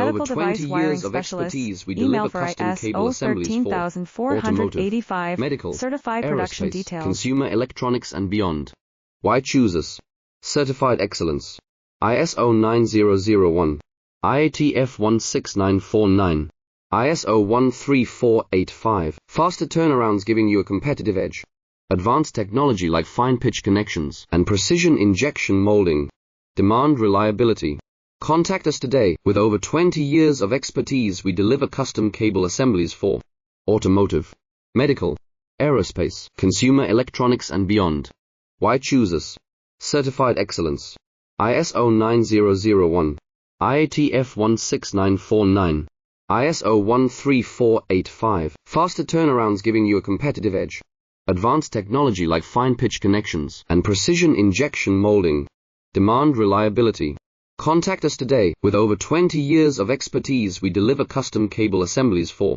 over medical 20 device wiring years of specialist. expertise, we Email deliver for custom cable assemblies for automotive, 13485. medical, Certified production aerospace, details. consumer electronics and beyond. Why choose us? Certified excellence. ISO 9001. IATF 16949. ISO 13485. Faster turnarounds giving you a competitive edge. Advanced technology like fine pitch connections and precision injection molding. Demand reliability. Contact us today. With over 20 years of expertise, we deliver custom cable assemblies for automotive, medical, aerospace, consumer electronics and beyond. Why choose us? Certified excellence. ISO 9001. IATF 16949. ISO 13485. Faster turnarounds giving you a competitive edge. Advanced technology like fine pitch connections and precision injection molding. Demand reliability. Contact us today. With over 20 years of expertise, we deliver custom cable assemblies for